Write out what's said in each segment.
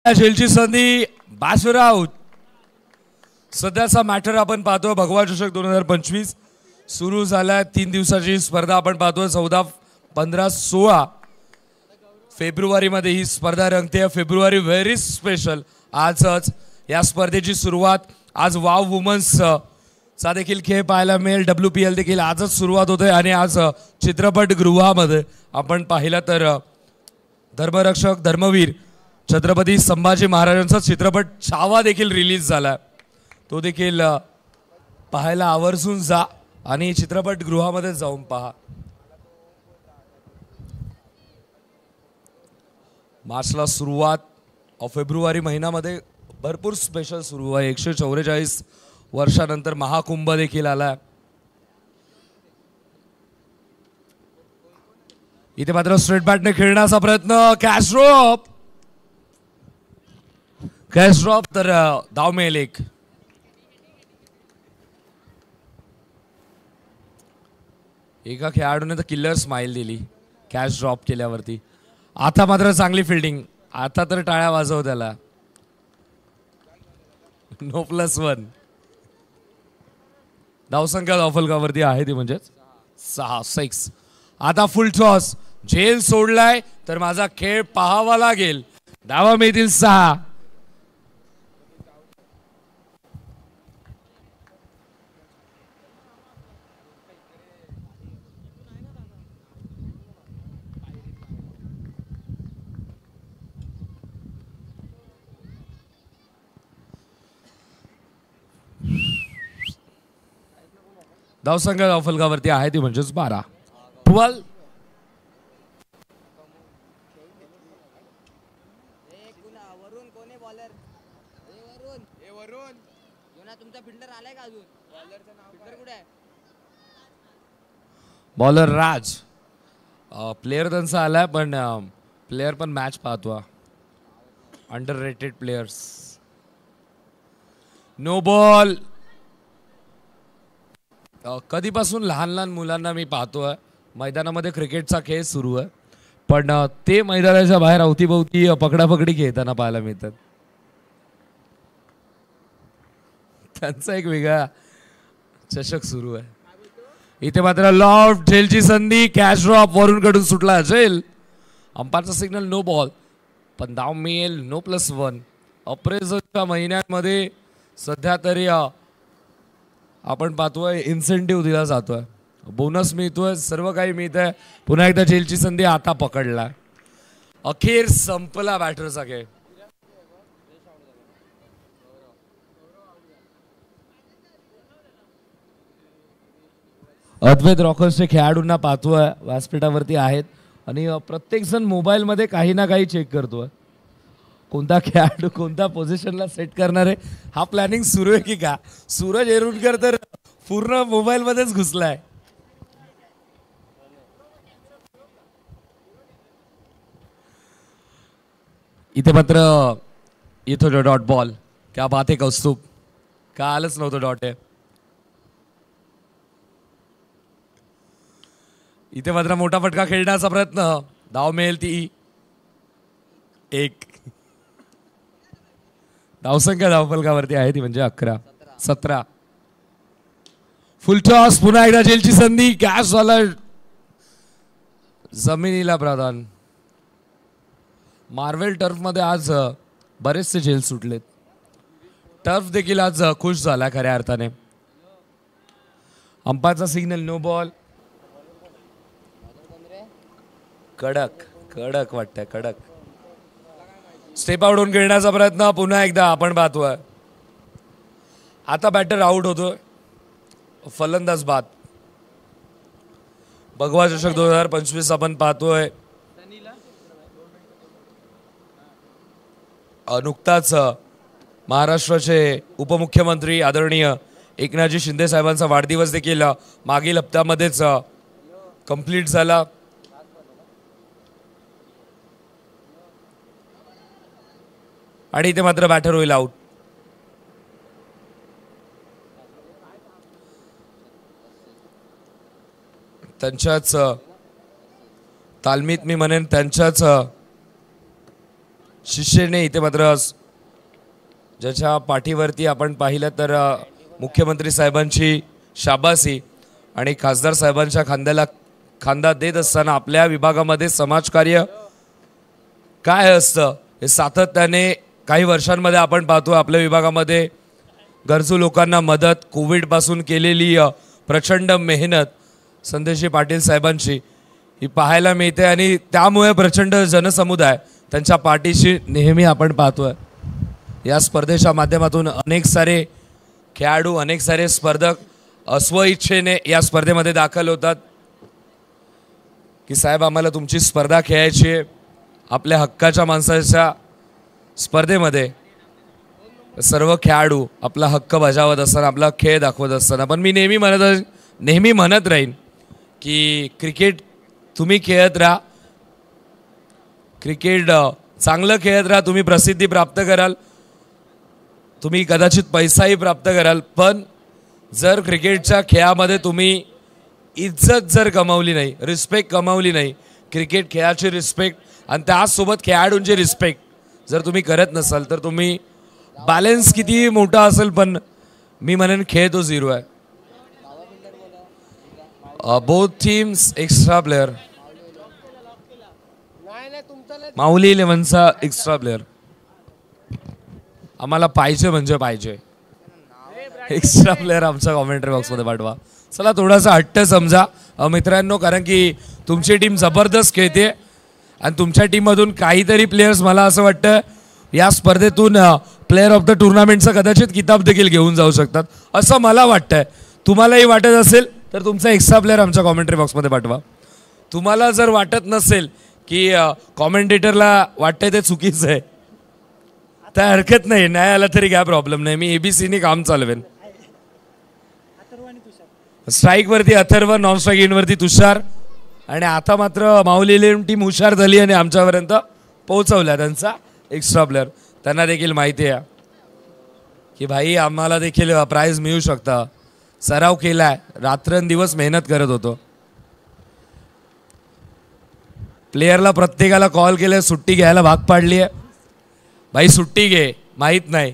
झेलची संधी बासुराव. सध्याचा मॅटर आपण पाहतोय भगवा चषक 2025 सुरू झाला. 3 दिवसाची स्पर्धा आपण पाहतोय. 14, 15, 16 फेब्रुवारीमध्ये ही स्पर्धा रंगते. February very special. आजच या स्पर्धेची सुरुवात. आज वाव वुमन्स चा देखील खेळ पाहायला मिळेल. WPL देखील आजच सुरुवात होते आणि आज चित्रपटगृहामध्ये आपण पाहिलं तर धर्मरक्षक धर्मवीर छत्रपती संभाजी महाराजांचा चित्रपट छावा देखील रिलीज झाला. तो देखील पाहायला आवर्जून जा आणि चित्रपटगृहामध्ये जाऊन पहा. मार्चला सुरुवात फेब्रुवारी महिन्यामध्ये भरपूर स्पेशल सुरू आहे. 144 वर्षानंतर महाकुंभ देखील आला. इथे मात्र स्ट्रेट बॅटने खेळण्याचा प्रयत्न. कॅश ड्रॉप तर धाव मिळेल एक. एका खेळाडूने तर किलर स्माइल दिली कॅच ड्रॉप केल्यावरती. आता मात्र चांगली फिल्डिंग. आता तर टाळ्या वाजव त्याला. नो +1 धावसंख्या धावफलकावरती आहे ती म्हणजे 6. आता फुल टॉस. झेल सोडलाय तर माझा खेळ पाहावा लागेल. धावा मिळतील 6. धावसंख्या धावफलकावरती आहे ती म्हणजेच 12. 12 बॉलर राज. प्लेयर त्यांचा आलाय पण प्लेयर पण मॅच पाहतो. Underrated players. No ball. कधीपासून लहान लहान मुलांना मी पाहतोय मैदानामध्ये क्रिकेटचा खेळ सुरू आहे पण ते मैदानाच्या बाहेर अवतीभोवती पकडापकडी खेळताना पाहायला मिळतात. त्यांचा एक वेगळा चषक सुरू आहे. इथे मात्र लॉफ्ट झेलची संधी. कॅच ड्रॉप वरून कडून सुटला झेल. अंपायरचा सिग्नल नो बॉल पण धाव मिळेल. नो +1. अप्रेझलच्या महिन्यांमध्ये सध्या तरी आपण पाहतोय इन्सेंटिव्ह दिला जातोय. बोनस मिळतोय. सर्व काही मिळतंय. पुन्हा एकदा झेलची संधी. आता पकडला. अखेर संपला बॅटरचा खेळ. अद्वैत रॉकर्सचे खेळाडूंना पाहतोय व्यासपीठावरती आहेत आणि प्रत्येक जण मोबाईल मध्ये काही ना काही चेक करतोय. कोणता खेळाडू कोणत्या पोझिशनला सेट करणार आहे हा प्लॅनिंग सुरू आहे की का. सूरज एरुणकर तर पूर्ण मोबाईल मध्येच घुसलाय. इथे मात्र इथं डॉट बॉल. क्या बात आहे कौस्तुभ. का आलंच नव्हतं डॉट आहे. इथे मात्र मोठा फटका खेळण्याचा प्रयत्न. धाव मिळेल ती 1. धावसंख्या धावफलकावरती आहे ती म्हणजे 11. 17. फुल टॉस. पुन्हा एकदा झेलची संधी. कॅच झाला. जमिनीला प्रदान. मार्वेल टर्फ मध्ये आज बरेचसे झेल सुटलेत. टर्फ देखील आज खुश झाला खऱ्या अर्थाने. अंपायरचा सिग्नल नो बॉल. कडक कडक वाटतंय कडक. स्टेप आउट होऊन खेळण्याचा प्रयत्न. पुन्हा एकदा आपण पाहतोय आता बॅटर आउट होतोय. फलंदाज बाद. भगवा चषक 2025 आपण पाहतोय. नुकताच महाराष्ट्राचे उपमुख्यमंत्री आदरणीय एकनाथजी शिंदे साहेबांचा वाढदिवस देखील मागील हप्त्यामध्येच कंप्लीट झाला. आणि इथे मात्र बॅटर होईल आउट. त्यांच्याच तालमीत मी म्हणेन त्यांच्याच शिष्यने इथे मात्र ज्याच्या पाठीवरती आपण पाहिलं तर मुख्यमंत्री साहेबांची शाबासी आणि खासदार साहेबांच्या खांद्याला खांदा देत असताना आपल्या विभागामध्ये समाजकार्य काय असतं हे सातत्याने काही वर्षांमध्ये आपण पाहतो. आपल्या विभागामध्ये गरजू लोकांना मदत, कोविडपासून केलेली प्रचंड मेहनत संदेशजी पाटील साहेबांची ही पाहायला मिळते आणि त्यामुळे प्रचंड जनसमुदाय त्यांच्या पाठीशी नेहमी आपण पाहतोय. या स्पर्धेच्या माध्यमातून अनेक सारे खेळाडू, अनेक सारे स्पर्धक स्वइच्छेने या स्पर्धेमध्ये दाखल होतात की साहेब आम्हाला तुमची स्पर्धा खेळायची आहे. आपल्या हक्काच्या माणसाच्या स्पर्धेमध्ये सर्व खेळाडू आपला हक्क बजावत असताना, आपला खेळ दाखवत असताना, पण मी नेहमी म्हणत राहीन की क्रिकेट तुम्ही खेळत राहा, क्रिकेट चांगलं खेळत राहा, तुम्ही प्रसिद्धी प्राप्त कराल, तुम्ही कदाचित पैसाही प्राप्त कराल, पण जर क्रिकेटच्या खेळामध्ये तुम्ही इज्जत जर कमावली नाही, रिस्पेक्ट कमावली नाही, क्रिकेट खेळाची रिस्पेक्ट आणि त्यासोबत खेळाडूंची रिस्पेक्ट जर तुम्ही करत नसाल तर तुम्ही बॅलन्स किती मोठा असेल पण मी म्हणेन खेळ तो झिरो आहे. Both teams extra player. Mauli 11चा एक्स्ट्रा प्लेयर आम्हाला पाहिजे म्हणजे पाहिजे. एक्स्ट्रा प्लेयर आमच्या कॉमेंट्री बॉक्समध्ये पाठवा. चला थोडासा हट्ट समजा मित्रांनो, कारण की तुमची टीम जबरदस्त खेळते आणि तुमच्या टीममधून काहीतरी प्लेयर्स मला असं वाटतं या स्पर्धेतून प्लेयर ऑफ द टुर्नामेंटचा कदाचित किताब देखील घेऊन जाऊ शकतात असं मला वाटतंय. तुम्हालाही वाटत असेल तर तुमचा एक्स्ट्रा प्लेयर आमच्या कॉमेंट्री बॉक्समध्ये पाठवा. तुम्हाला जर वाटत नसेल की कॉमेंटेटरला वाटतंय ते चुकीचं आहे तर हरकत नाही, नाही आला तरी काय प्रॉब्लेम नाही, मी ABCने काम चालवेन. स्ट्राईकवरती अथर्व, नॉन स्ट्राईक इनवरती तुषार आणि आता मात्र माऊली 11 टीम हुशार झाली आणि आमच्यापर्यंत पोहोचवल्या त्यांचा एक्स्ट्रा प्लेयर. त्यांना देखील माहिती आहे की भाई आम्हाला देखील प्राइज मिळू शकतं. सराव केलाय, रात्रंदिवस मेहनत करत होतो. प्लेयरला प्रत्येकाला कॉल केलाय, सुट्टी घ्यायला भाग पाडली आहे. भाई सुट्टी घे, माहीत नाही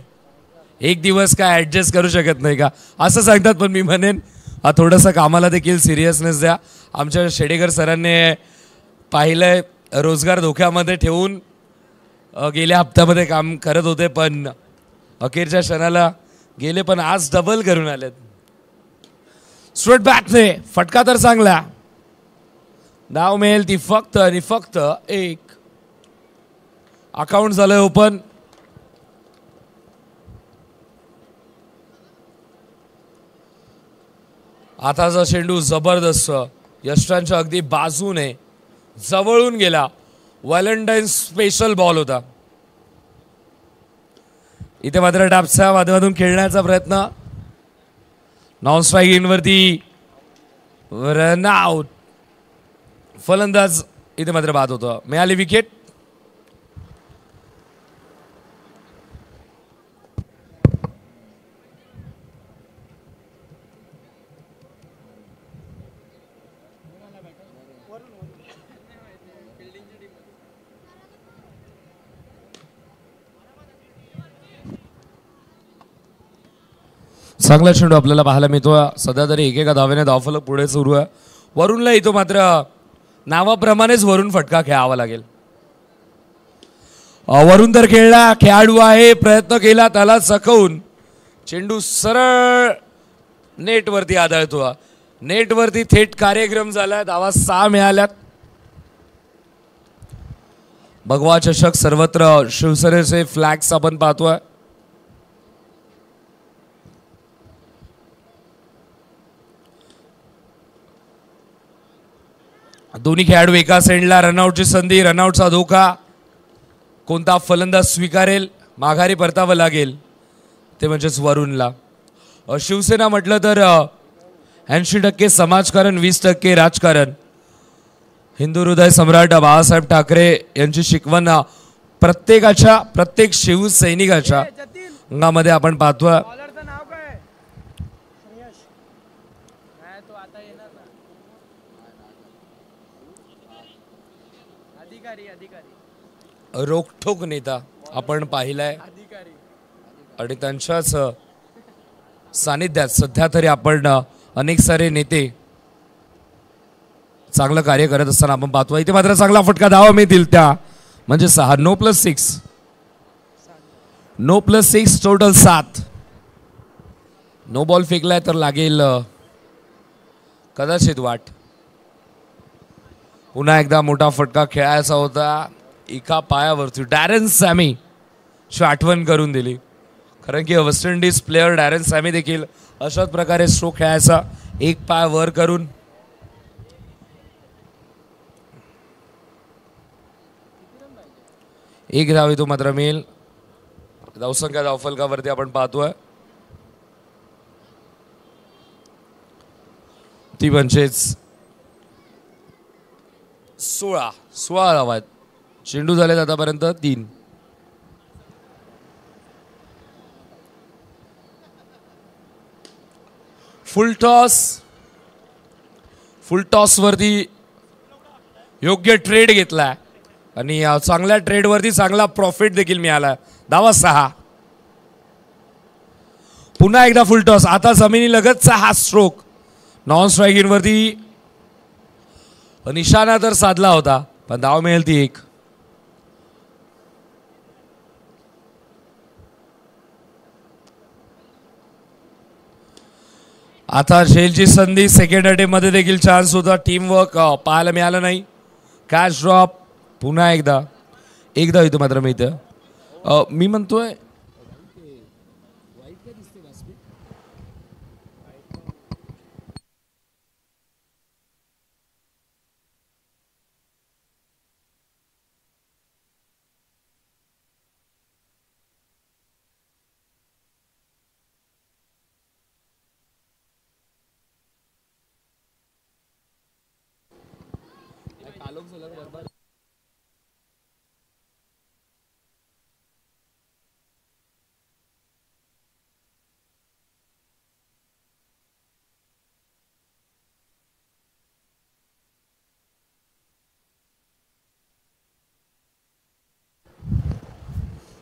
एक दिवस काय ॲडजस्ट करू शकत नाही का असं सांगतात, पण मी म्हणेन थोडंसं कामाला देखील सिरियसनेस द्या. आमच्या शेडेकर सरांनी पाहिलंय रोजगार धोक्यामध्ये ठेवून गेल्या हप्त्यामध्ये काम करत होते पण अखेरच्या क्षणाला गेले, पण आज डबल करून आलेत. स्ट्रेट बॅकने फटका तर चांगला, नाव मिळेल ती फक्त आणि फक्त एक. अकाउंट झालंय ओपन. आताचा चेंडू जबरदस्त यष्टांच्या अगदी बाजूने जवळून गेला. व्हॅलेंटाईन स्पेशल बॉल होता. इथे मात्र टॅपच्या माध्यमातून खेळण्याचा प्रयत्न. नॉन स्ट्राईक इनवरती रन आउट. फलंदाज इथे मात्र बाद होता. मिळाली विकेट. चांगला चेंडू आपल्याला पाहायला मिळतो. सध्या तरी एकेका धावेने धावफलक पुढे सुरू आहे. वरुणला येतो मात्र नावाप्रमाणेच वरुण फटका खेळावा लागेल. वरुण तर खेळला, खेळाडू आहे, प्रयत्न केला, त्याला चकवून चेंडू सरळ नेटवरती आदळतो. नेटवरती थेट कार्यक्रम झाला. धावा 6 मिळाल्यात. भगवा चषक सर्वत्र शिवसेनेचे फ्लॅग्स आपण पाहतोय. दोन्ही खेळाडू एका साईडला. रनआउटची संधी, रनआउटचा धोका. कोणता फलंदाज स्वीकारेल, माघारी परतावं लागेल ते म्हणजेच वरुणला. शिवसेना म्हटलं तर 80% समाजकारण, 20% राजकारण. हिंदू हृदय सम्राट बाळासाहेब ठाकरे यांची शिकवण प्रत्येक शिवसैनिकाच्या अंगामध्ये आपण पाहतोय. रोखठोक नेता आपण पाहिलाय आणि त्यांच्याच सानिध्यात सध्या तरी आपण अनेक सारे नेते चांगलं कार्य करत असताना आपण पाहतो. इथे मात्र चांगला फटका धावा मिळतील त्या म्हणजे 6. No plus 6, no plus 6 total 7. No ball फेकलाय तर लागेल कदाचित वाट. पुन्हा एकदा मोठा फटका खेळायचा होता एका पायावरती. डॅरेन सॅमी ची आठवण करून दिली. कारण की West Indies player Darren Sammy देखील अशाच प्रकारे स्ट्रोक खेळायचा एक पाय वर करून. एक धाव तो मात्र मिळेल. धावसंख्या धावफलकावरती आपण पाहतोय ती म्हणजेच 16 धावा आहेत. चेंडू झालेत आतापर्यंत 3. फुल टॉस वरती योग्य ट्रेड घेतलाय आणि चांगल्या ट्रेडवरती चांगला प्रॉफिट देखील मिळाला. धावा 6. पुन्हा एकदा फुल टॉस. आता जमिनी लगतचा हा स्ट्रोक नॉन स्ट्रायकिंग वरती निशाणा तर साधला होता पण धाव मिळेल ती 1. आता झेलची संधी. सेकंड अटेम्प्ट मध्ये देखील चान्स होता. टीमवर्क पाहायला मिळालं नाही. कॅच ड्रॉप पुन्हा एकदा येतो मात्र मिळतं. मी म्हणतोय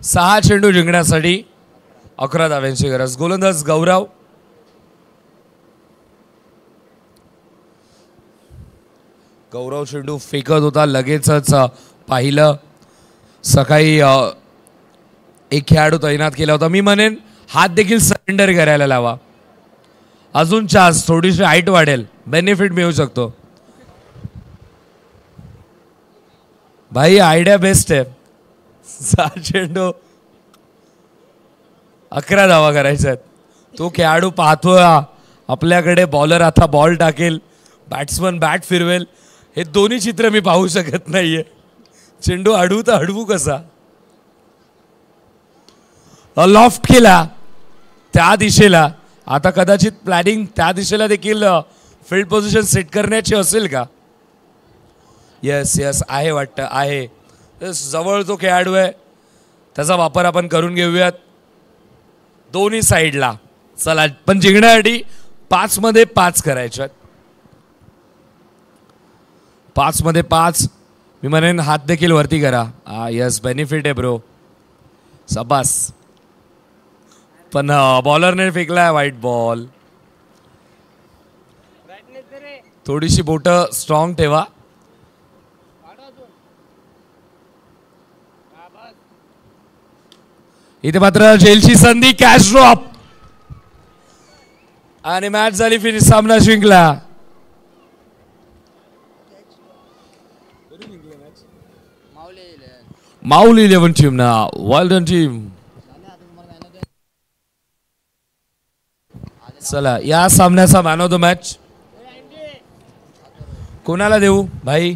6 चेंडू जिंकण्यासाठी 11 धाव्यांची गरज. गोलंदाज गौरव चेंडू फेकत होता. लगेचच पाहिलं सकाळी एक खेळाडू तैनात केला होता. मी म्हणेन हात देखील सरेंडर करायला लावा. अजून चान्स थोडीशी हाईट वाढेल. बेनिफिट मिळू शकतो. भाई आयडिया बेस्ट आहे. 6 चेंडू 11 धावा करायच्या आहेत. तो खेळाडू पाहतोय आपल्याकडे. बॉलर आता बॉल टाकेल. बॅट्समन बॅट फिरवेल. हे दोन्ही चित्र मी पाहू शकत नाहीये. चेंडू अडवू तर अडवू कसा. लॉफ्ट केला त्या दिशेला. आता कदाचित प्लॅनिंग त्या दिशेला देखील फील्ड पोझिशन सेट करण्याची असेल का. यस आहे वाटतं आहे. जवळ जो खेळाडू आहे त्याचा वापर आपण करून घेऊयात दोन्ही साईडला. चला पण जिंकण्यासाठी 5 मध्ये 5 करायच्या. 5 मध्ये 5. मी म्हणेन हात देखील वरती करा. यस बेनिफिट आहे ब्रो. शाबास. पण बॉलरने फेकलाय वाईट बॉल. थोडीशी बोटं स्ट्रॉंग ठेवा. इथे मात्र जेलची संधी. कॅच ड्रॉप आणि मॅच झाली फिनिश. सामना जिंकला. माऊली 11 टीम ना. वेल डन टीम. चला या सामन्याचा मॅन ऑफ द मॅच कोणाला देऊ भाई.